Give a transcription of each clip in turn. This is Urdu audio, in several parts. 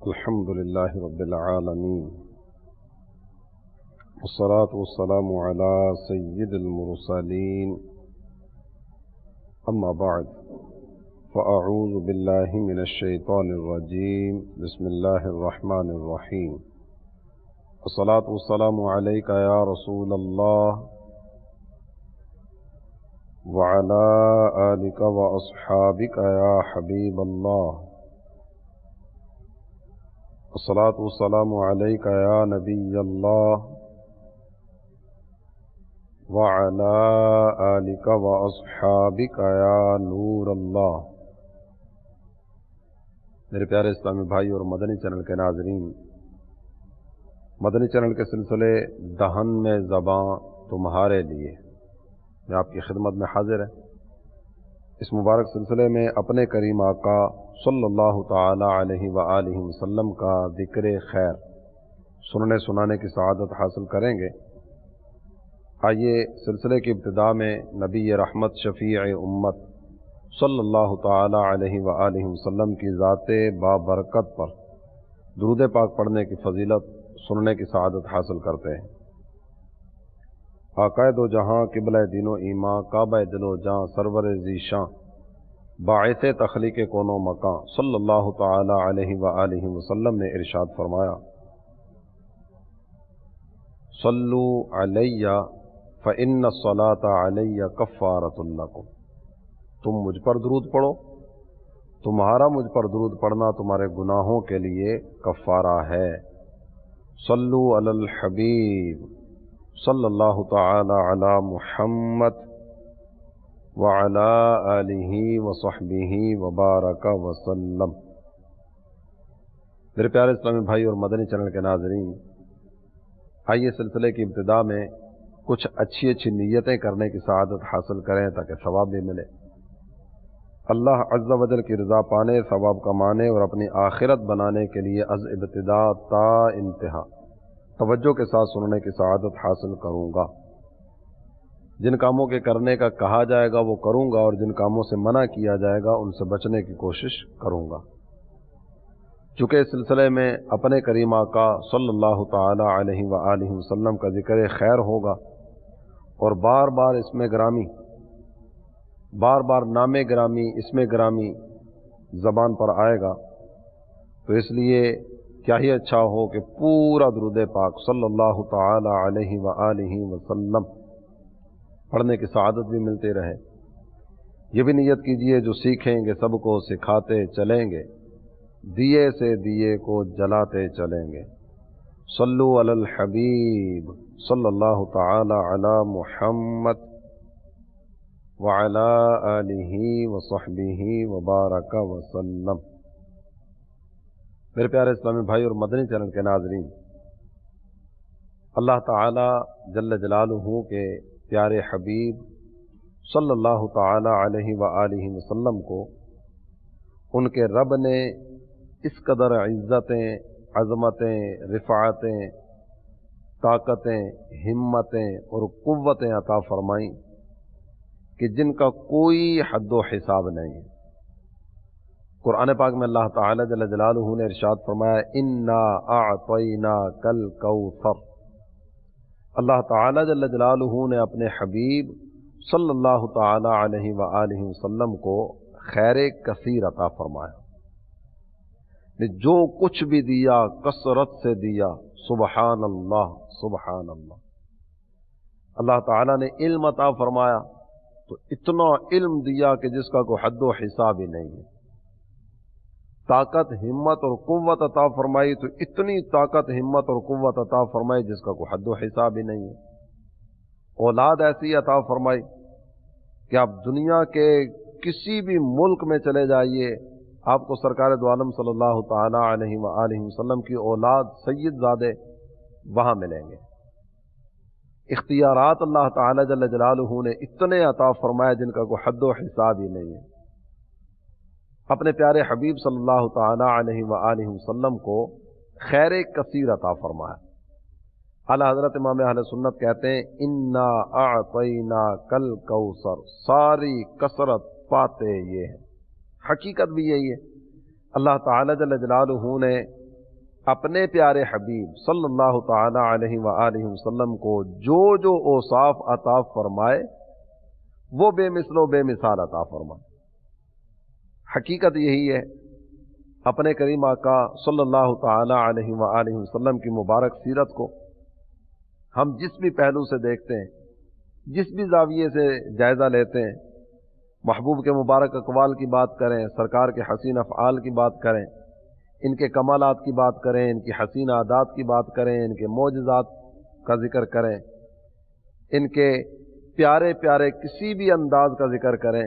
الحمد لله رب العالمين والصلاة والسلام على سيد المرسلين أما بعد فأعوذ بالله من الشيطان الرجيم بسم الله الرحمن الرحيم والصلاة والسلام عليك يا رسول الله وعلى آلك وأصحابك يا حبيب الله الصلاة والسلام عليك يا نبي الله وعلى آلك وأصحابك يا نور الله۔ میرے پیارے اسلامی بھائی اور مدنی چینل کے ناظرین، مدنی چینل کے سلسلے دہن میں زباں تمہارے لیے میں آپ کی خدمت میں حاضر ہے۔ اس مبارک سلسلے میں اپنے کریم آقا صلی اللہ تعالی علیہ وآلہ وسلم کا ذکر خیر سننے سنانے کی سعادت حاصل کریں گے۔ آئیے سلسلے کی ابتدا میں نبی رحمت شفیع امت صلی اللہ تعالی علیہ وآلہ وسلم کی ذات بابرکت پر درود پاک پڑھنے کی فضیلت سننے کی سعادت حاصل کرتے ہیں۔ آقائے دو جہاں قبلہ دین و ایمان کعبہ دل و جاں سرور ذیشاں باعث تخلیق کون و مکان صلی اللہ تعالی علیہ وآلہ وسلم نے ارشاد فرمایا، صلو علی فإن الصلاۃ علی کفارۃ لکم، تم مجھ پر درود پڑھو، تمہارا مجھ پر درود پڑھنا تمہارے گناہوں کے لیے کفارہ ہے۔ صلو علی الحبیب صلی اللہ تعالی علی محمد وعلی آلہ وصحبہ وبارک وسلم۔ میرے پیارے اسلامی بھائی اور مدنی چینل کے ناظرین، آئیے سلسلے کی ابتدا میں کچھ اچھی نیتیں کرنے کی سعادت حاصل کریں تاکہ ثواب بھی ملے۔ اللہ عز و جل کی رضا پانے، ثواب کمانے اور اپنی آخرت بنانے کے لیے از ابتدا تا انتہا توجہ کے ساتھ سننے کی سعادت حاصل کروں گا۔ جن کاموں کے کرنے کا کہا جائے گا وہ کروں گا، اور جن کاموں سے منع کیا جائے گا ان سے بچنے کی کوشش کروں گا۔ چونکہ اس سلسلے میں اپنے کریم آقا صلی اللہ تعالی علیہ وآلہ وسلم کا ذکر خیر ہوگا، اور بار بار اسم گرامی، بار بار نام گرامی، اسم گرامی زبان پر آئے گا، تو اس لیے کیا ہی اچھا ہو کہ پورا درود پاک صلی اللہ تعالی علیہ وآلہ وسلم پڑھنے کی سعادت بھی ملتی رہے۔ یہ بھی نیت کیجئے جو سیکھیں گے سب کو سکھاتے چلیں گے، دیے سے دیے کو جلاتے چلیں گے۔ صلو علی الحبیب صلی اللہ تعالی علی محمد وعلی آلہ وصحبہ وبارک وسلم۔ میرے پیارے اسلامی بھائی اور مدنی چینل کے ناظرین، اللہ تعالی جل جلالہ کے پیارے حبیب صلی اللہ تعالی علیہ وآلہ وسلم کو ان کے رب نے اس قدر عزتیں، عظمتیں، رفعتیں، طاقتیں، ہمتیں اور قوتیں عطا فرمائیں کہ جن کا کوئی حد و حساب نہیں ہے۔ قرآن پاک میں اللہ تعالی جل جلالہ نے ارشاد فرمایا، انا اعطیناک الکوثر۔ اللہ تعالی جل جلالہ نے اپنے حبیب صلی اللہ تعالی علیہ وآلہ وسلم کو خیر کثیر عطا فرمایا، جو کچھ بھی دیا کثرت سے دیا۔ سبحان اللہ سبحان اللہ۔ اللہ تعالی نے علم عطا فرمایا تو اتنا علم دیا کہ جس کا کوئی حد و حساب ہی نہیں ہے۔ طاقت، ہمت اور قوت عطا فرمائی تو اتنی طاقت، ہمت اور قوت عطا فرمائی جس کا کوئی حد و حساب ہی نہیں ہے۔ اولاد ایسی عطا فرمائی کہ آپ دنیا کے کسی بھی ملک میں چلے جائیے، آپ کو سرکار دو عالم صلی اللہ تعالی علیہ وآلہ وسلم کی اولاد سید زادے وہاں ملیں گے۔ اختیارات اللہ تعالی جل جلالہ نے اتنے عطا فرمائے جن کا کوئی حد و حساب ہی نہیں ہے۔ اپنے پیارے حبیب صلی اللہ تعالی علیہ وآلہ وسلم کو خیر کثیر عطا فرمایا۔ اعلیٰ حضرت امام اہل سنت کہتے ہیں، انا اعطیناک الکوثر، ساری کثرت پاتے یہ ہیں، حقیقت بھی یہی ہے۔ اللہ تعالی جل جلالہ نے اپنے پیارے حبیب صلی اللہ تعالی علیہ وآلہ وسلم کو جو جو اوصاف عطا فرمائے وہ بے مثل و بے مثال عطا فرمائے۔ حقیقت یہی ہے، اپنے کریم آقا صلی اللہ تعالی علیہ وآلہ وسلم کی مبارک سیرت کو ہم جس بھی پہلو سے دیکھتے ہیں، جس بھی زاویے سے جائزہ لیتے ہیں، محبوب کے مبارک اقوال کی بات کریں، سرکار کے حسین افعال کی بات کریں، ان کے کمالات کی بات کریں، ان کی حسین عادات کی بات کریں، ان کے معجزات کا ذکر کریں، ان کے پیارے پیارے کسی بھی انداز کا ذکر کریں،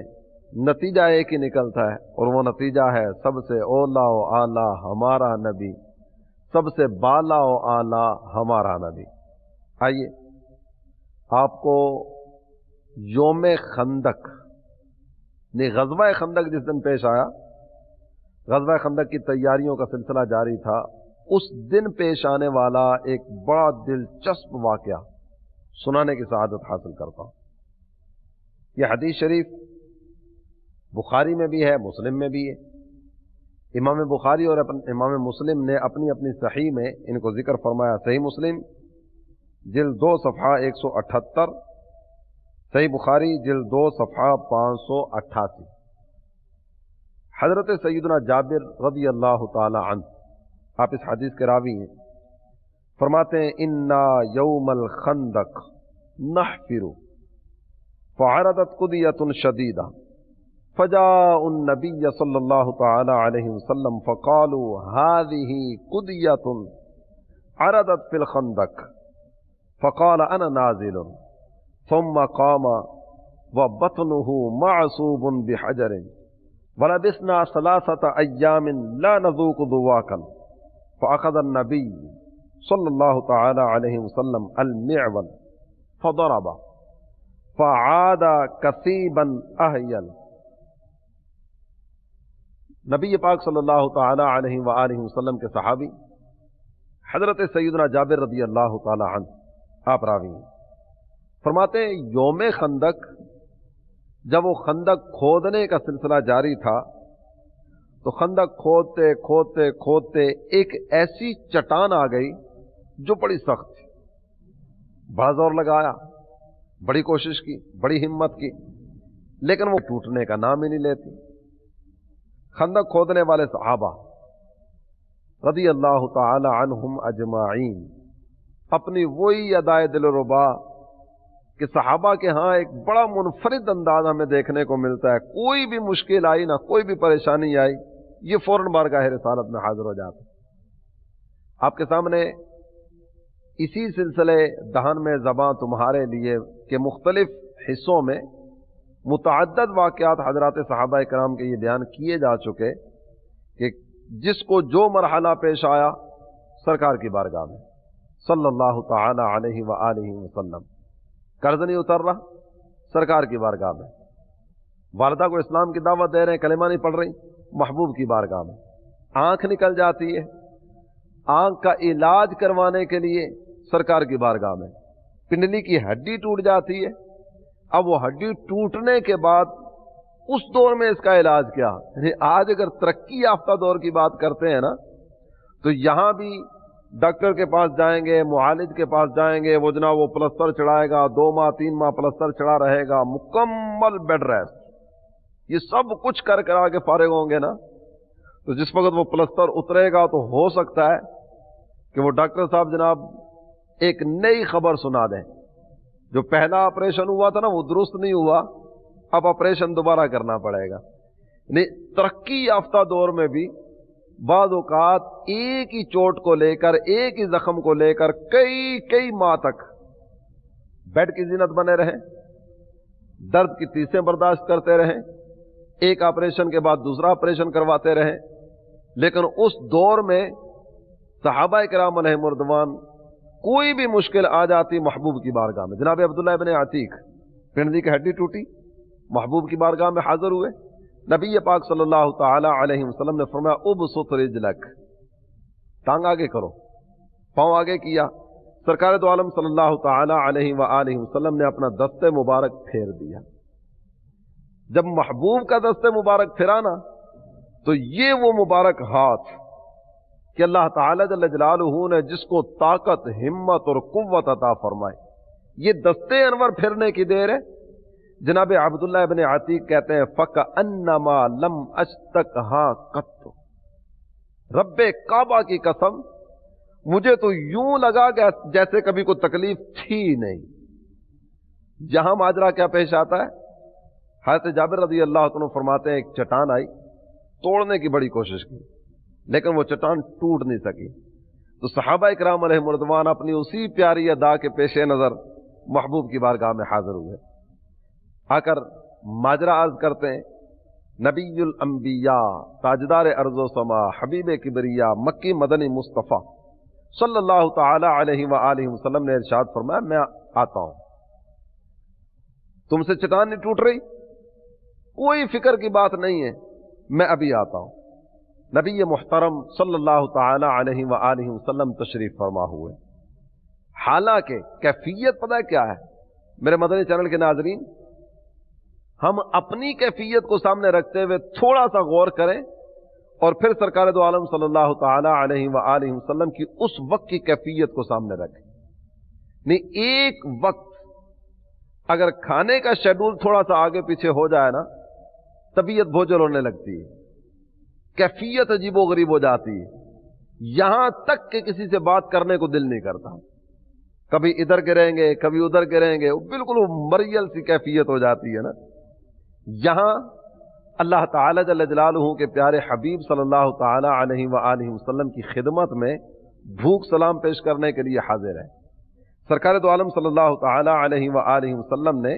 نتیجہ ایک ہی نکلتا ہے، اور وہ نتیجہ ہے سب سے اولا و اعلیٰ ہمارا نبی، سب سے بالا و اعلیٰ ہمارا نبی۔ آئیے آپ کو یوم خندق نے غزوہ خندق جس دن پیش آیا، غزوہ خندق کی تیاریوں کا سلسلہ جاری تھا، اس دن پیش آنے والا ایک بڑا دلچسپ واقعہ سنانے کی سعادت حاصل کرتا ہوں۔ یہ حدیث شریف بخاری میں بھی ہے، مسلم میں بھی ہے۔ امام بخاری اور امام مسلم نے اپنی اپنی صحیح میں ان کو ذکر فرمایا۔ صحیح مسلم جلد 2 صفحہ 178، صحیح بخاری جلد 2 صفحہ 588۔ حضرت سیدنا جابر رضی اللہ تعالی عنہ، آپ اس حدیث کے راوی ہیں، فرماتے ہیں انا یوم الخندق نحفر فعرضت قدیۃ شدیدہ فجاء النبی صلی اللہ تعالی علیہ وسلم فقالوا هذه قدیۃ عرضت فی الخندق فقال انا نازل ثم قام وبطنه معصوب بحجر ولبسنا 3 أيام لا نذوق ذواقا فأخذ النبي صلی اللہ تعالی علیہ وسلم المعول فضرب فعاد کثیبا احیل۔ نبی پاک صلی اللہ تعالی علیہ وآلہ وسلم کے صحابی حضرت سیدنا جابر رضی اللہ تعالی عنہ آپ راوی ہیں، فرماتے ہیں یوم خندق جب وہ خندق کھودنے کا سلسلہ جاری تھا تو خندق کھودتے کھودتے کھودتے ایک ایسی چٹان آ گئی جو بڑی سخت تھی، بڑا زور لگایا، بڑی کوشش کی، بڑی ہمت کی، لیکن وہ ٹوٹنے کا نام ہی نہیں لیتی۔ خندق کھودنے والے صحابہ رضی اللہ تعالی عنہم اجمعین اپنی وہی ادائے دل و ربا کہ صحابہ کے ہاں ایک بڑا منفرد انداز ہمیں دیکھنے کو ملتا ہے، کوئی بھی مشکل آئی نہ کوئی بھی پریشانی آئی یہ فوراً بارگاہ رسالت میں حاضر ہو جاتا۔ آپ کے سامنے اسی سلسلے دہن میں زباں تمہارے لیے کے مختلف حصوں میں متعدد واقعات حضرات صحابہ کرام کے یہ بیان کیے جا چکے کہ جس کو جو مرحلہ پیش آیا سرکار کی بارگاہ میں صلی اللہ تعالی علیہ وآلہ وسلم، قرض نہیں اتر رہا سرکار کی بارگاہ میں، والدہ کو اسلام کی دعوت دے رہے ہیں، کلمہ نہیں پڑھ رہی، محبوب کی بارگاہ میں، آنکھ نکل جاتی ہے، آنکھ کا علاج کروانے کے لیے سرکار کی بارگاہ میں، پنڈلی کی ہڈی ٹوٹ جاتی ہے، اب وہ ہڈی ٹوٹنے کے بعد اس دور میں اس کا علاج کیا؟ یعنی آج اگر ترقی یافتہ دور کی بات کرتے ہیں نا تو یہاں بھی ڈاکٹر کے پاس جائیں گے، معالج کے پاس جائیں گے، وہ جناب وہ پلستر چڑھائے گا، 2 ماہ 3 ماہ پلستر چڑھا رہے گا، مکمل بیڈ ریسٹ، یہ سب کچھ کر کرا کے فارغ ہوں گے نا تو جس وقت وہ پلستر اترے گا تو ہو سکتا ہے کہ وہ ڈاکٹر صاحب جناب ایک نئی خبر سنا دیں، جو پہلا آپریشن ہوا تھا نا وہ درست نہیں ہوا، اب آپریشن دوبارہ کرنا پڑے گا۔ یعنی ترقی یافتہ دور میں بھی بعض اوقات ایک ہی چوٹ کو لے کر، ایک ہی زخم کو لے کر کئی ماہ تک بیڈ کی زینت بنے رہیں، درد کی تیسیں برداشت کرتے رہیں، ایک آپریشن کے بعد دوسرا آپریشن کرواتے رہیں، لیکن اس دور میں صحابہ کرام علیہم رضوان کوئی بھی مشکل آ جاتی محبوب کی بارگاہ میں۔ جناب عبداللہ ابن عتیق پنڈلی کی ہڈی ٹوٹی، محبوب کی بارگاہ میں حاضر ہوئے، نبی پاک صلی اللہ تعالی علیہ وسلم نے فرمایا ابسط رجلک، ٹانگ آگے کرو، پاؤں آگے کیا، سرکار دو عالم صلی اللہ تعالی علیہ وآلہ وسلم نے اپنا دست مبارک پھیر دیا۔ جب محبوب کا دست مبارک پھرا نا تو یہ وہ مبارک ہاتھ کہ اللہ تعالی جل جلالہ نے جس کو طاقت، ہمت اور قوت عطا فرمائے، یہ دستے انور پھرنے کی دیر ہے۔ جناب عبداللہ ابن عتیق کہتے ہیں فَكَأَنَّمَا لَمْ أَشْتَكْهَا قَطُّ، رب کعبہ کی قسم مجھے تو یوں لگا کہ جیسے کبھی کوئی تکلیف تھی نہیں۔ یہاں ماجرا کیا پیش آتا ہے؟ حضرت جابر رضی اللہ عنہ فرماتے ہیں ایک چٹان آئی، توڑنے کی بڑی کوشش کی لیکن وہ چٹان ٹوٹ نہیں سکی، تو صحابہ اکرام علیہ رضوان اپنی اسی پیاری ادا کے پیش نظر محبوب کی بارگاہ میں حاضر ہوئے، آ کر ماجرا عرض کرتے ہیں نبی الانبیاء، تاجدار ارض و سما، حبیب کبریا، مکی مدنی مصطفیٰ صلی اللہ تعالی علیہ وآلہ وسلم نے ارشاد فرمایا میں آتا ہوں، تم سے چٹان نہیں ٹوٹ رہی، کوئی فکر کی بات نہیں ہے، میں ابھی آتا ہوں۔ نبی محترم صلی اللہ تعالی علیہ وآلہ وسلم تشریف فرما ہوئے، حالانکہ کیفیت پتہ کیا ہے میرے مدنی چینل کے ناظرین؟ ہم اپنی کیفیت کو سامنے رکھتے ہوئے تھوڑا سا غور کریں اور پھر سرکار دو عالم صلی اللہ تعالی علیہ وآلہ وسلم کی اس وقت کی کیفیت کو سامنے رکھیں۔ نہیں، ایک وقت اگر کھانے کا شیڈول تھوڑا سا آگے پیچھے ہو جائے نا، طبیعت بوجھل ہونے لگتی ہے، کیفیت عجیب و غریب ہو جاتی ہے، یہاں تک کہ کسی سے بات کرنے کو دل نہیں کرتا، کبھی ادھر گریں گے کبھی ادھر گریں گے، بالکل مریل سی کیفیت ہو جاتی ہے نا۔ یہاں اللہ تعالی جل جلالہ کے پیارے حبیب صلی اللہ تعالی علیہ وآلہ وسلم کی خدمت میں بھوک سلام پیش کرنے کے لیے حاضر ہے۔ سرکار دو عالم صلی اللہ تعالی علیہ وآلہ وسلم نے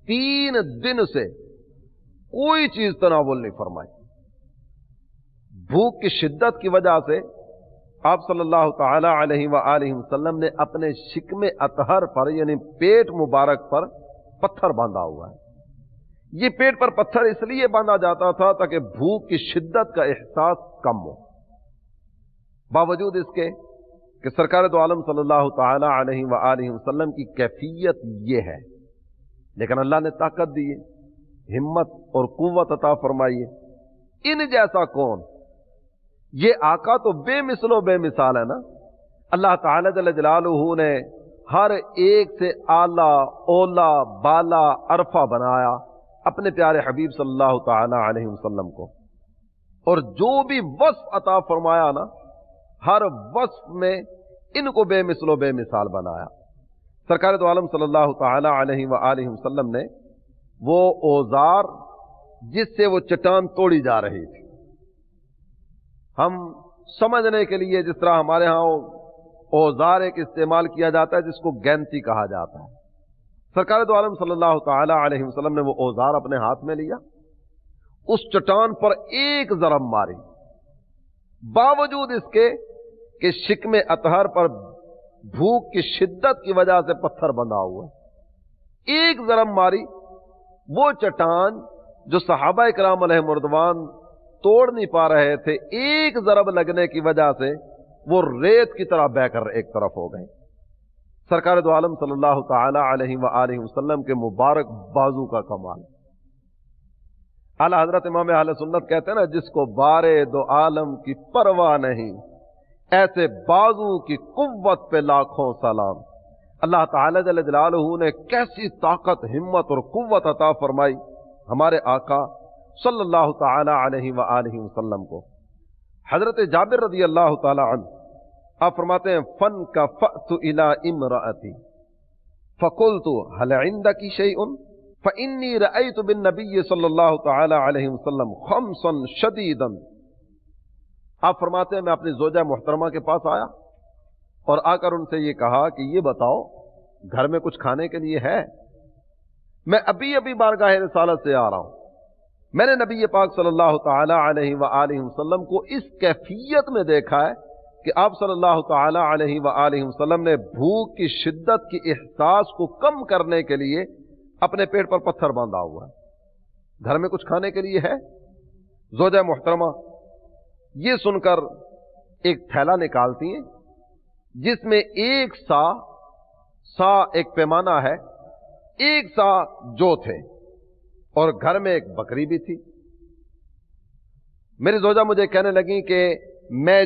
3 دن سے کوئی چیز تناول نہیں فرمائی۔ بھوک کی شدت کی وجہ سے آپ صلی اللہ تعالی علیہ وآلہ وسلم نے اپنے شکم اطہر پر یعنی پیٹ مبارک پر پتھر باندھا ہوا ہے۔ یہ پیٹ پر پتھر اس لیے باندھا جاتا تھا تاکہ بھوک کی شدت کا احساس کم ہو، باوجود اس کے کہ سرکار دو عالم صلی اللہ تعالی علیہ وآلہ وسلم کی کیفیت یہ ہے، لیکن اللہ نے طاقت دی ہے، ہمت اور قوت عطا فرمائی ہے۔ ان جیسا کون؟ یہ آقا تو بے مثل و بے مثال ہے نا۔ اللہ تعالی جل جلالہ نے ہر ایک سے اعلیٰ اولا بالا عرفہ بنایا اپنے پیارے حبیب صلی اللہ تعالی علیہ وسلم کو، اور جو بھی وصف عطا فرمایا نا، ہر وصف میں ان کو بے مثل و بے مثال بنایا۔ سرکار دو عالم صلی اللہ تعالی علیہ وآلہ وسلم نے وہ اوزار جس سے وہ چٹان توڑی جا رہی تھی، ہم سمجھنے کے لیے جس طرح ہمارے ہاں اوزار ایک استعمال کیا جاتا ہے جس کو گینتی کہا جاتا ہے، سرکار دو عالم صلی اللہ تعالی علیہ وسلم نے وہ اوزار اپنے ہاتھ میں لیا، اس چٹان پر ایک ضرب ماری، باوجود اس کے کہ شکم اطہر پر بھوک کی شدت کی وجہ سے پتھر بندھا ہوا، ایک ضرب ماری، وہ چٹان جو صحابہ کرام علیہ رضوان توڑ نہیں پا رہے تھے، ایک ضرب لگنے کی وجہ سے وہ ریت کی طرح بہ کر ایک طرف ہو گئے۔ سرکار دو عالم صلی اللہ تعالی علیہ وآلہ وسلم کے مبارک بازو کا کمال۔ اعلی حضرت امام اہل سنت کہتے ہیں نا، جس کو بارے دو عالم کی پرواہ نہیں، ایسے بازو کی قوت پہ لاکھوں سلام۔ اللہ تعالی جل جلالہ نے کیسی طاقت، ہمت اور قوت عطا فرمائی ہمارے آقا صلی اللہ تعالی علیہ وآلہ وسلم کو۔ حضرت جابر رضی اللہ تعالی عنہ آپ فرماتے ہیں فَانْكَفَأْتُ إِلَىٰ إِمْرَأَتِي فَقُلْتُ هَلْ عِنْدَكِ شَيْءٌ فَإِنِّي رَأَيْتُ بِالنَّبِيِّ صلی اللہ تعالی علیہ وسلم خَمْسًا شَدِيدًا۔ آپ فرماتے ہیں میں اپنی زوجہ محترمہ کے پاس آیا اور آ کر ان سے یہ کہا کہ یہ بتاؤ گھر میں کچھ کھانے کے لیے ہے؟ میں ابھی ابھی بارگاہ رسالت سے آ رہا ہوں، میں نے نبی پاک صلی اللہ تعالی علیہ وآلہ وسلم کو اس کیفیت میں دیکھا ہے کہ آپ صلی اللہ تعالی علیہ وآلہ وسلم نے بھوک کی شدت کی احساس کو کم کرنے کے لیے اپنے پیٹ پر پتھر باندھا ہوا ہے، گھر میں کچھ کھانے کے لیے ہے؟ زوجہ محترمہ یہ سن کر ایک تھیلا نکالتی ہیں جس میں ایک سا ایک پیمانہ ہے، ایک سا جو تھے، اور گھر میں ایک بکری بھی تھی۔ میری زوجہ مجھے کہنے لگی کہ میں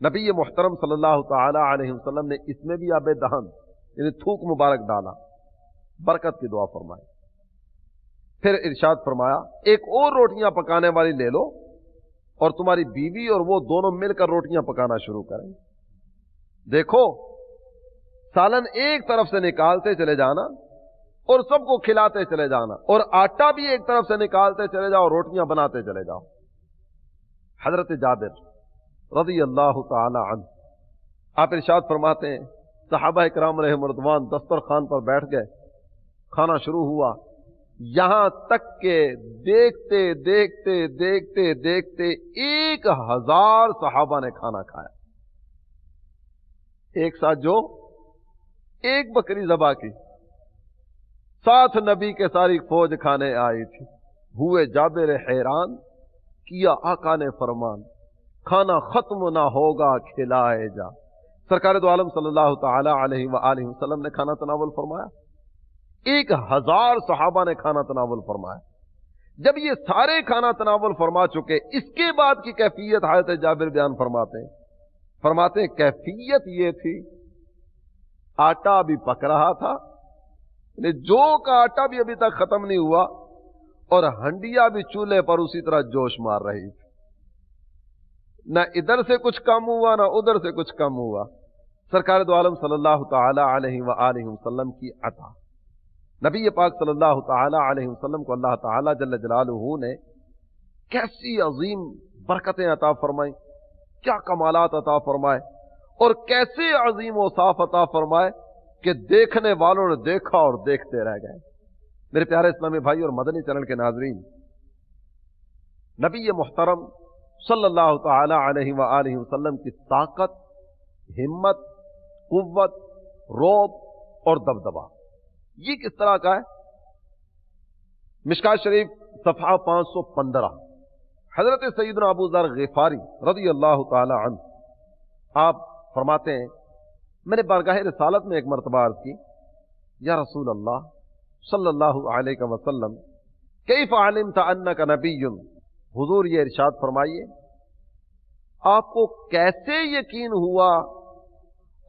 نبی محترم صلی اللہ تعالی علیہ وسلم نے اس میں بھی آب دہن یعنی تھوک مبارک ڈالا، برکت کی دعا فرمائی. پھر ارشاد فرمایا ایک اور روٹیاں پکانے والی لے لو اور تمہاری بیوی اور وہ دونوں مل کر روٹیاں پکانا شروع کریں. دیکھو سالن ایک طرف سے نکالتے چلے جانا اور سب کو کھلاتے چلے جانا، اور آٹا بھی ایک طرف سے نکالتے چلے جاؤ، روٹیاں بناتے چلے جاؤ. حضرت جابر رضی اللہ تعالی عنہ آپ ارشاد فرماتے ہیں صحابہ کرام علیہم رضوان دسترخوان پر بیٹھ گئے، کھانا شروع ہوا، یہاں تک کہ دیکھتے دیکھتے دیکھتے دیکھتے 1000 صحابہ نے کھانا کھایا. ایک ساتھ جو ایک بکری ذبح کی، ساتھ نبی کے ساری فوج کھانے آئی تھی. ہوئے جابر حیران، کیا آقا نے فرمان، کھانا ختم نہ ہوگا کھلائے جا. سرکار دو عالم صلی اللہ تعالی علیہ وآلہ وسلم نے کھانا تناول فرمایا، 1000 صحابہ نے کھانا تناول فرمایا. جب یہ سارے کھانا تناول فرما چکے، اس کے بعد کی کیفیت حضرت جابر بیان فرماتے ہیں کیفیت یہ تھی، آٹا ابھی پک رہا تھا، جو کا آٹا بھی ابھی تک ختم نہیں ہوا، اور ہنڈیا بھی چولہے پر اسی طرح جوش مار رہی تھی. نہ ادھر سے کچھ کم ہوا نہ ادھر سے کچھ کم ہوا. سرکار دو عالم صلی اللہ تعالی علیہ وآلہ وسلم کی عطا، نبی پاک صلی اللہ تعالی علیہ وسلم کو اللہ تعالی جل جلالہ نے کیسی عظیم برکتیں عطا فرمائیں، کیا کمالات عطا فرمائے، اور کیسے عظیم اوصاف عطا فرمائے کہ دیکھنے والوں نے دیکھا اور دیکھتے رہ گئے. میرے پیارے اسلامی بھائی اور مدنی چینل کے ناظرین، نبی محترم صلی اللہ تعالی علیہ وآلہ وسلم کی طاقت، ہمت، قوت، رعب اور دبدبا یہ کس طرح کا ہے؟ مشکات شریف صفحہ 515 حضرت سیدنا ابو ذر غفاری رضی اللہ تعالی عنہ آپ فرماتے ہیں میں نے بارگاہ رسالت میں ایک مرتبہ عرض کی، یا رسول اللہ صلی اللہ علیہ وسلم کیف علمت انک نبی، حضور یہ ارشاد فرمائیے آپ کو کیسے یقین ہوا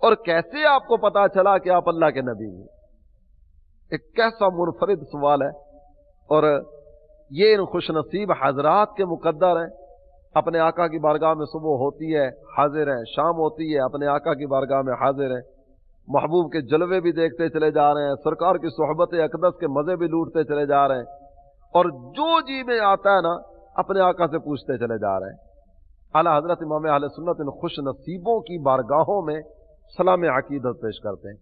اور کیسے آپ کو پتا چلا کہ آپ اللہ کے نبی ہیں؟ ایک کیسا منفرد سوال ہے، اور یہ ان خوش نصیب حضرات کے مقدر ہیں، اپنے آقا کی بارگاہ میں صبح ہوتی ہے حاضر ہیں، شام ہوتی ہے اپنے آقا کی بارگاہ میں حاضر ہیں، محبوب کے جلوے بھی دیکھتے چلے جا رہے ہیں، سرکار کی صحبت اقدس کے مزے بھی لوٹتے چلے جا رہے ہیں، اور جو جی میں آتا ہے نا اپنے آقا سے پوچھتے چلے جا رہے ہیں. اعلیٰ حضرت امام اہل سنت ان خوش نصیبوں کی بارگاہوں میں سلام عقیدت پیش کرتے ہیں،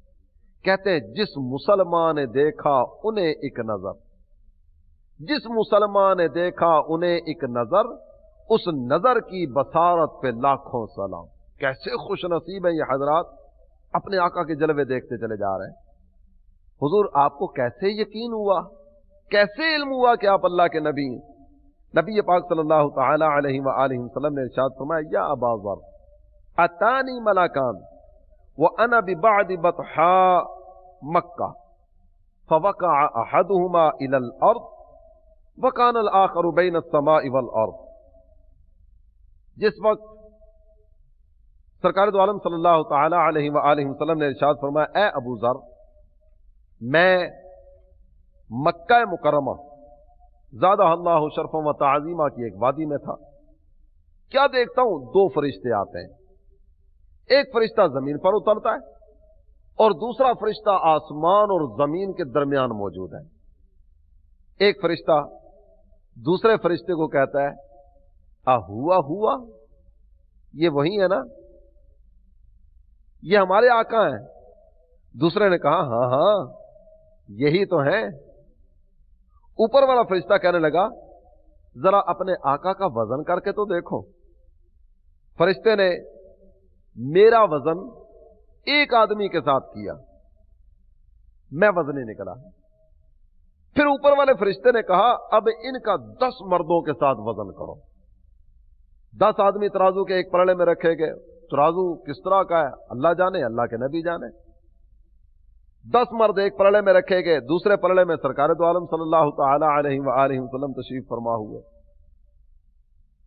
کہتے ہیں جس مسلمان نے دیکھا انہیں ایک نظر، جس مسلمان نے دیکھا انہیں ایک نظر، اس نظر کی بصارت پہ لاکھوں سلام. کیسے خوش نصیب ہیں یہ حضرات، اپنے آقا کے جلوے دیکھتے چلے جا رہے ہیں. حضور آپ کو کیسے یقین ہوا، کیسے علم ہوا کہ آپ اللہ کے نبی ہیں؟ نبی پاک صلی اللہ تعالی علیہ وآلہ وسلم نے ارشاد فرمایا یا ابا ذر اتانی ملکان وانا ببعد بطحاء مکہ فوقع احدهما الى الارض وكان الاخر بين السماء والارض. جس وقت سرکار دو عالم صلی اللہ تعالی علیہ وآلہ وسلم نے ارشاد فرمایا اے ابو ذر میں مکہ مکرمہ زادہ اللہ شرفا و تعظیمہ کی ایک وادی میں تھا، کیا دیکھتا ہوں 2 فرشتے آتے ہیں، ایک فرشتہ زمین پر اترتا ہے اور دوسرا فرشتہ آسمان اور زمین کے درمیان موجود ہے. ایک فرشتہ دوسرے فرشتے کو کہتا ہے ہوا یہ وہی ہے نا، یہ ہمارے آقا ہیں. دوسرے نے کہا ہاں یہی تو ہیں. اوپر والا فرشتہ کہنے لگا ذرا اپنے آقا کا وزن کر کے تو دیکھو. فرشتے نے میرا وزن ایک آدمی کے ساتھ کیا، میں وزن نہیں نکلا. پھر اوپر والے فرشتے نے کہا اب ان کا 10 مردوں کے ساتھ وزن کرو. 10 آدمی ترازو کے ایک پلڑے میں رکھے گئے. ترازو کس طرح کا ہے اللہ جانے، اللہ کے نبی جانے. 10 مرد ایک پلڑے میں رکھے گئے، دوسرے پلڑے میں سرکار دو عالم صلی اللہ تعالی علیہ وآلہ وسلم تشریف فرما ہوئے.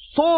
100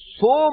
100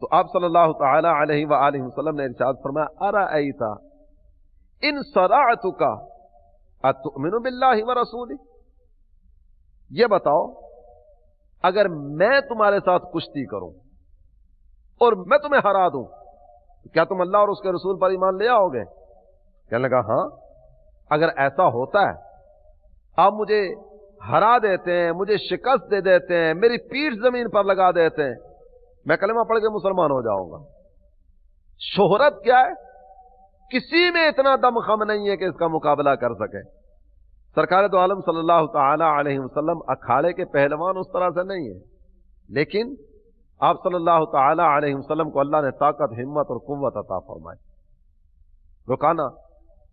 تو آپ صلی اللہ تعالی علیہ وآلہ وسلم نے ارشاد فرمایا ارأیت ان صرعتک اتؤمن باللہ ورسولہ، یہ بتاؤ اگر میں تمہارے ساتھ کشتی کروں اور میں تمہیں ہرا دوں کیا تم اللہ اور اس کے رسول پر ایمان لے آؤ گے؟ کہنے لگا ہاں، اگر ایسا ہوتا ہے آپ مجھے ہرا دیتے ہیں، مجھے شکست دے دیتے ہیں، میری پیٹھ زمین پر لگا دیتے ہیں، میں کلمہ پڑھ کے مسلمان ہو جاؤں گا۔ شہرت کیا ہے؟ کسی میں اتنا دم خم نہیں ہے کہ اس کا مقابلہ کر سکے۔ سرکار دو عالم صلی اللہ تعالی علیہ وسلم اکھاڑے کے پہلوان اس طرح سے نہیں ہے، لیکن آپ صلی اللہ تعالی علیہ وسلم کو اللہ نے طاقت، ہمت اور قوت عطا فرمائی۔ رکانا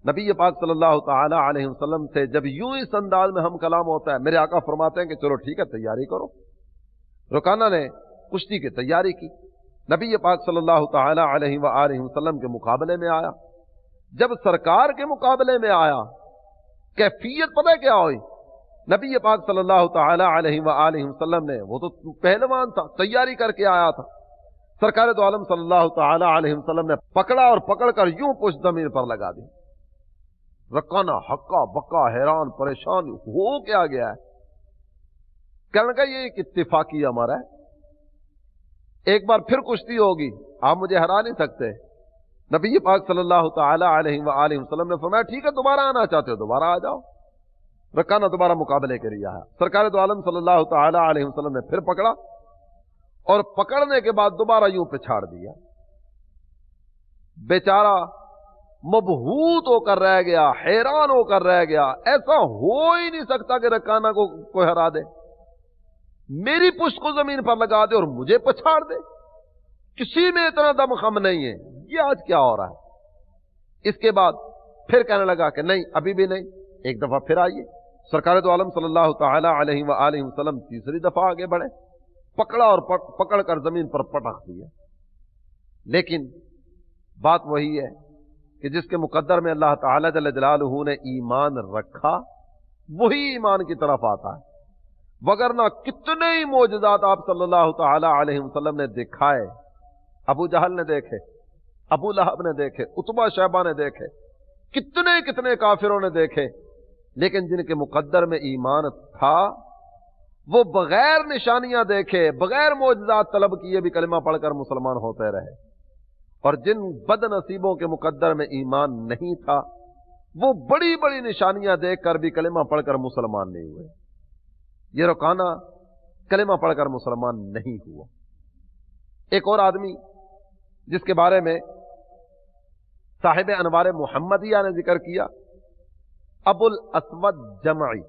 نبی پاک صلی اللہ تعالی علیہ وسلم سے جب یوں اس انداز میں ہم کلام ہوتا ہے، میرے آقا فرماتے ہیں کہ چلو ٹھیک ہے تیاری کرو۔ رکانا نے کشتی کی تیاری کی، نبی پاک صلی اللہ تعالی علیہ وآلہ وسلم کے مقابلے میں آیا۔ جب سرکار کے مقابلے میں آیا کیفیت پتہ کیا ہوئی؟ نبی پاک صلی اللہ تعالی علیہ وآلہ وسلم نے، وہ تو پہلوان تھا، تیاری کر کے آیا تھا، سرکار دو عالم صلی اللہ تعالی علیہ وسلم نے پکڑا اور پکڑ کر یوں پشت زمین پر لگا دی۔ رکانا ہکا بکا، حیران پریشان، ہو کیا گیا ہے؟ کہنے کا یہ ایک اتفاقی ہمارا ہے، ایک بار پھر کشتی ہوگی، آپ مجھے ہرا نہیں سکتے۔ نبی پاک صلی اللہ تعالی علیہ وآلہ وسلم نے فرمایا ٹھیک ہے دوبارہ آنا چاہتے ہو دوبارہ آ جاؤ۔ رکانا دوبارہ مقابلے کے لیے آیا، سرکار دو عالم صلی اللہ تعالی علیہ وسلم نے پھر پکڑا اور پکڑنے کے بعد دوبارہ یوں پچھاڑ دیا۔ بیچارہ مبہوت ہو کر رہ گیا، حیران ہو کر رہ گیا، ایسا ہو ہی نہیں سکتا کہ رکانا کو کوئی ہرا دے، میری پشت کو زمین پر لگا دے اور مجھے پچھاڑ دے، کسی میں اتنا دم خم نہیں ہے، یہ آج کیا ہو رہا ہے؟ اس کے بعد پھر کہنے لگا کہ نہیں ابھی بھی نہیں، ایک دفعہ پھر آئیے۔ سرکار دو عالم صلی اللہ تعالی علیہ وآلہ وسلم تیسری دفعہ آگے بڑھے، پکڑا اور پکڑ کر زمین پر پٹخ دیا۔ لیکن بات وہی ہے کہ جس کے مقدر میں اللہ تعالی جل جلالہ نے ایمان رکھا وہی ایمان کی طرف آتا ہے، وگرنہ کتنے ہی معجزات آپ صلی اللہ تعالی علیہ وسلم نے دکھائے، ابو جہل نے دیکھے، ابو لہب نے دیکھے، عتبہ شیبہ نے دیکھے، کتنے کافروں نے دیکھے، لیکن جن کے مقدر میں ایمان تھا وہ بغیر نشانیاں دیکھے، بغیر معجزات طلب کیے بھی کلمہ پڑھ کر مسلمان ہوتے رہے، اور جن بد نصیبوں کے مقدر میں ایمان نہیں تھا وہ بڑی بڑی نشانیاں دیکھ کر بھی کلمہ پڑھ کر مسلمان نہیں ہوئے۔ یہ رکانا کلمہ پڑھ کر مسلمان نہیں ہوا۔ ایک اور آدمی جس کے بارے میں صاحب انوار محمدیہ نے ذکر کیا، ابو الاسود جمعی،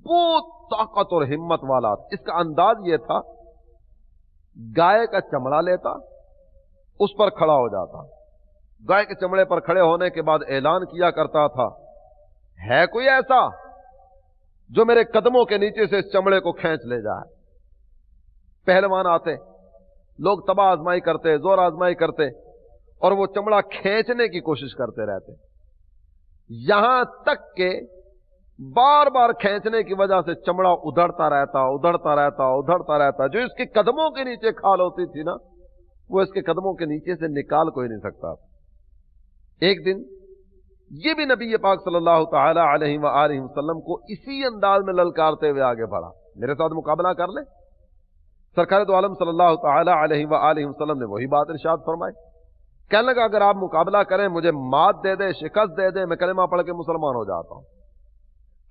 بہت طاقت اور ہمت والا، اس کا انداز یہ تھا گائے کا چمڑا لیتا اس پر کھڑا ہو جاتا، گائے کے چمڑے پر کھڑے ہونے کے بعد اعلان کیا کرتا تھا ہے کوئی ایسا جو میرے قدموں کے نیچے سے اس چمڑے کو کھینچ لے جائے۔ پہلوان آتے، لوگ تباہ آزمائی کرتے، زور آزمائی کرتے اور وہ چمڑا کھینچنے کی کوشش کرتے رہتے، یہاں تک کہ بار بار کھینچنے کی وجہ سے چمڑا ادھڑتا رہتا، جو اس کے قدموں کے نیچے کھال ہوتی تھی نا وہ اس کے قدموں کے نیچے سے نکال کوئی نہیں سکتا تھا۔ ایک دن یہ بھی نبی پاک صلی اللہ تعالی علیہ وآلہ وسلم کو اسی انداز میں للکارتے ہوئے آگے بڑھا، میرے ساتھ مقابلہ کر لیں۔ سرکار دو عالم صلی اللہ تعالی علیہ وآلہ وسلم نے وہی بات ارشاد فرمائی، کہنے لگا اگر آپ مقابلہ کریں مجھے مات دے دے، شکست دے دے، میں کلمہ پڑھ کے مسلمان ہو جاتا ہوں۔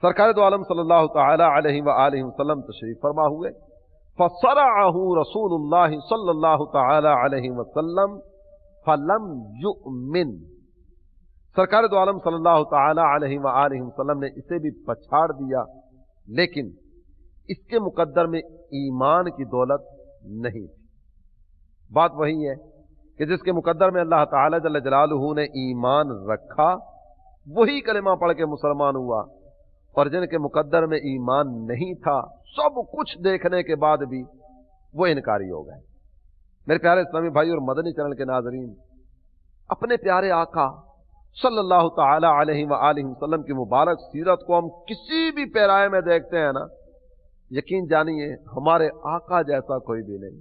سرکار دو عالم صلی اللہ تعالی علیہ وآلہ وسلم تشریف فرما ہوئے، فصرعہ رسول اللہ صلی اللہ تعالی علیہ وسلم فلم یؤمن، سرکار دو عالم صلی اللہ تعالی علیہ وآلہ وسلم نے اسے بھی پچھاڑ دیا، لیکن اس کے مقدر میں ایمان کی دولت نہیں تھی۔ بات وہی ہے کہ جس کے مقدر میں اللہ تعالی جل جلالہ نے ایمان رکھا وہی کلمہ پڑھ کے مسلمان ہوا، اور جن کے مقدر میں ایمان نہیں تھا سب کچھ دیکھنے کے بعد بھی وہ انکاری ہو گئے۔ میرے پیارے اسلامی بھائی اور مدنی چینل کے ناظرین، اپنے پیارے آقا صلی اللہ تعالی علیہ وآلہ وسلم کی مبارک سیرت کو ہم کسی بھی پیرائے میں دیکھتے ہیں نا، یقین جانیے ہمارے آقا جیسا کوئی بھی نہیں،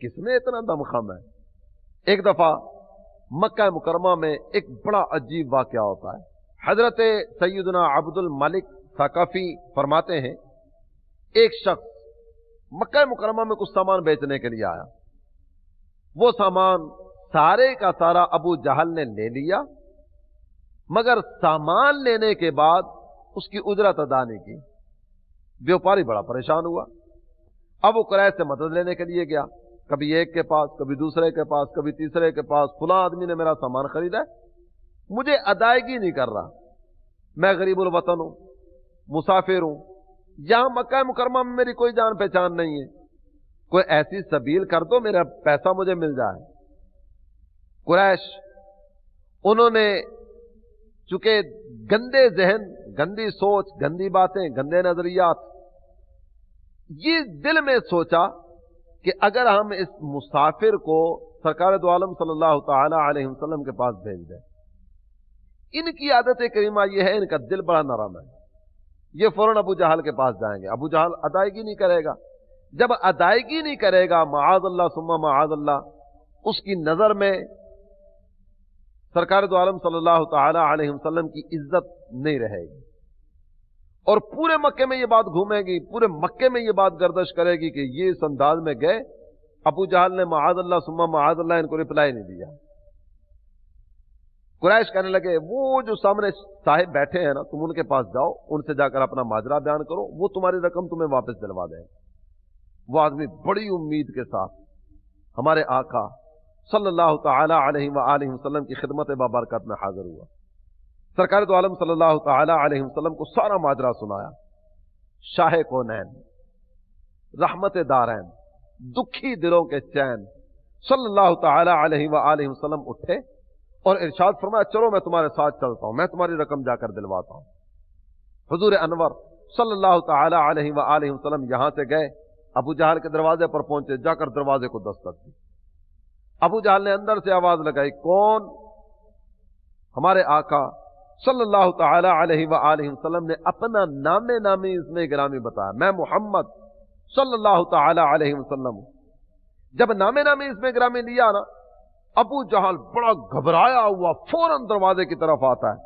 کس میں اتنا دمخم ہے؟ ایک دفعہ مکہ مکرمہ میں ایک بڑا عجیب واقعہ ہوتا ہے. حضرت سیدنا عبد الملک ثقفی فرماتے ہیں ایک شخص مکہ مکرمہ میں کچھ سامان بیچنے کے لیے آیا. وہ سامان سارے کا سارا ابو جہل نے لے لیا، مگر سامان لینے کے بعد اس کی اجرت ادا نہیں کی. بیوپاری بڑا پریشان ہوا. اب وہ قریش سے مدد لینے کے لیے گیا، کبھی ایک کے پاس، کبھی دوسرے کے پاس، کبھی تیسرے کے پاس. فلاں آدمی نے میرا سامان خریدا ہے، مجھے ادائیگی نہیں کر رہا، میں غریب الوطن ہوں، مسافر ہوں، یہاں مکہ مکرمہ میں میری کوئی جان پہچان نہیں ہے، کوئی ایسی سبیل کر دو میرا پیسہ مجھے مل جائے. قریش انہوں نے چونکہ گندے ذہن، گندی سوچ، گندی باتیں، گندے نظریات، یہ دل میں سوچا کہ اگر ہم اس مسافر کو سرکار دو عالم صلی اللہ تعالی علیہ وسلم کے پاس بھیج دیں. ان کی عادت کریمہ یہ ہے، ان کا دل بڑا نرم ہے، یہ فوراً ابو جہل کے پاس جائیں گے. ابو جہل ادائیگی نہیں کرے گا. جب ادائیگی نہیں کرے گا، معاذ اللہ ثم معاذ اللہ، اس کی نظر میں سرکار دو عالم صلی اللہ تعالی علیہ وسلم کی عزت نہیں رہے گی، اور پورے مکے میں یہ بات گھومے گی، پورے مکے میں یہ بات گردش کرے گی کہ یہ اس انداز میں گئے. ابو جہل نے معاذ اللہ ثم معاذ اللہ ان کو رپلائی نہیں دیا. قریش کہنے لگے وہ جو سامنے صاحب بیٹھے ہیں نا، تم ان کے پاس جاؤ، ان سے جا کر اپنا ماجرا بیان کرو، وہ تمہاری رقم تمہیں واپس دلوا دیں. وہ آدمی بڑی امید کے ساتھ ہمارے آقا صلی اللہ تعالی علیہ وآلہ وسلم کی خدمت بابرکت میں حاضر ہوا. سرکار دو عالم صلی اللہ تعالی علیہ وسلم کو سارا ماجرا سنایا. شاہ کونین، رحمت دارین، دکھی دلوں کے چین، صلی اللہ تعالی علیہ وآلہ وسلم اٹھے اور ارشاد فرمایا چلو میں تمہارے ساتھ چلتا ہوں، میں تمہاری رقم جا کر دلواتا ہوں. حضور انور صلی اللہ تعالی علیہ وآلہ وسلم یہاں سے گئے، ابو جہل کے دروازے پر پہنچے، جا کر دروازے کو دستک دی. ابو جہل نے اندر سے آواز لگائی، کون؟ ہمارے آقا صلی اللہ تعالی علیہ وآلہ وسلم نے اپنا نام نامی اس میں گرامی بتایا، میں محمد صلی اللہ تعالی علیہ وسلم. جب نام نامی اس میں گرامی لیا نا، ابو جہل بڑا گھبرایا ہوا فوراً دروازے کی طرف آتا ہے،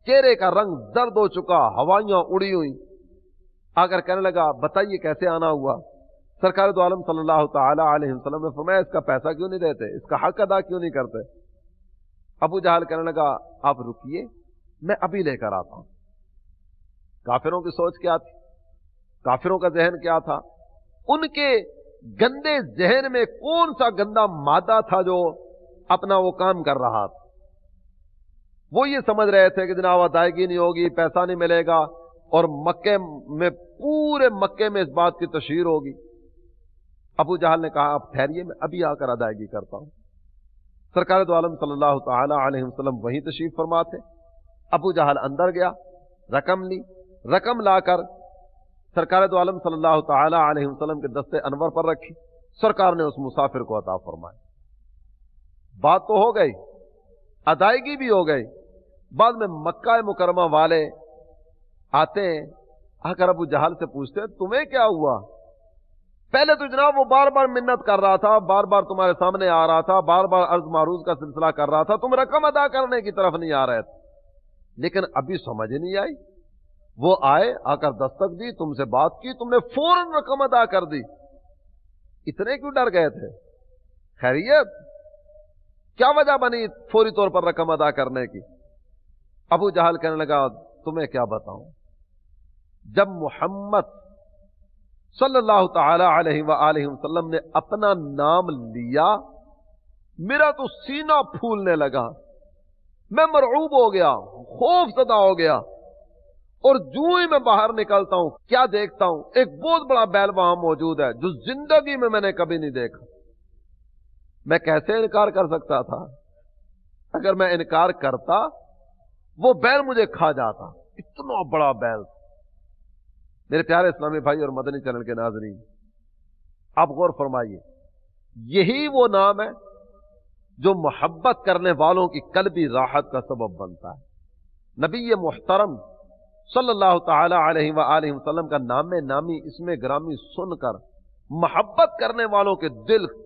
چہرے کا رنگ زرد ہو چکا، ہوائیاں اڑی ہوئی. آ کر کہنے لگا بتائیے کیسے آنا ہوا؟ سرکار دو عالم صلی اللہ تعالی علیہ وسلم نے فرمایا اس کا پیسہ کیوں نہیں دیتے، اس کا حق ادا کیوں نہیں کرتے؟ ابو جہل کہنے لگا آپ رکیے، میں ابھی لے کر آتا ہوں. کافروں کی سوچ کیا تھی، کافروں کا ذہن کیا تھا؟ ان کے گندے ذہن میں کون سا گندا مادہ تھا جو اپنا وہ کام کر رہا تھا؟ وہ یہ سمجھ رہے تھے کہ جناب ادائیگی نہیں ہوگی، پیسہ نہیں ملے گا، اور مکے میں پورے مکے میں اس بات کی تشہیر ہوگی. ابو جہل نے کہا آپ ٹھہریے، میں ابھی آ کر ادائیگی کرتا ہوں. سرکار دو عالم صلی اللہ تعالی علیہ وسلم وہیں تشریف فرما تھے. ابو جہل اندر گیا، رقم لی، رقم لا کر سرکار دو عالم صلی اللہ تعالی علیہ وسلم کے دستے انور پر رکھی. سرکار نے اس مسافر کو عطا فرمائی. بات تو ہو گئی، ادائیگی بھی ہو گئی. بعد میں مکہ مکرمہ والے آتے ہیں، آ کر ابو جہل سے پوچھتے ہیں تمہیں کیا ہوا؟ پہلے تو جناب وہ بار بار منت کر رہا تھا، بار بار تمہارے سامنے آ رہا تھا، بار بار عرض معروض کا سلسلہ کر رہا تھا، تم رقم ادا کرنے کی طرف نہیں آ رہے تھے. لیکن ابھی سمجھ نہیں آئی، وہ آئے، آ کر دستک دی، تم سے بات کی، تم نے فوراً رقم ادا کر دی. اتنے کیوں ڈر گئے تھے؟ خیریت کیا وجہ بنی فوری طور پر رقم ادا کرنے کی؟ ابو جہل کہنے لگا تمہیں کیا بتاؤں، جب محمد صلی اللہ تعالی علیہ وآلہ وسلم نے اپنا نام لیا، میرا تو سینہ پھولنے لگا، میں مرعوب ہو گیا، خوف زدہ ہو گیا، اور جو ہی میں باہر نکلتا ہوں کیا دیکھتا ہوں، ایک بہت بڑا بیل وہاں موجود ہے جو زندگی میں نے کبھی نہیں دیکھا. میں کیسے انکار کر سکتا تھا؟ اگر میں انکار کرتا وہ بیل مجھے کھا جاتا. اتنا بڑا بیل. میرے پیارے اسلامی بھائی اور مدنی چینل کے ناظرین، آپ غور فرمائیے، یہی وہ نام ہے جو محبت کرنے والوں کی قلبی راحت کا سبب بنتا ہے. نبی محترم صلی اللہ تعالی علیہ وآلہ وسلم کا نام نامی اسم گرامی سن کر محبت کرنے والوں کے دل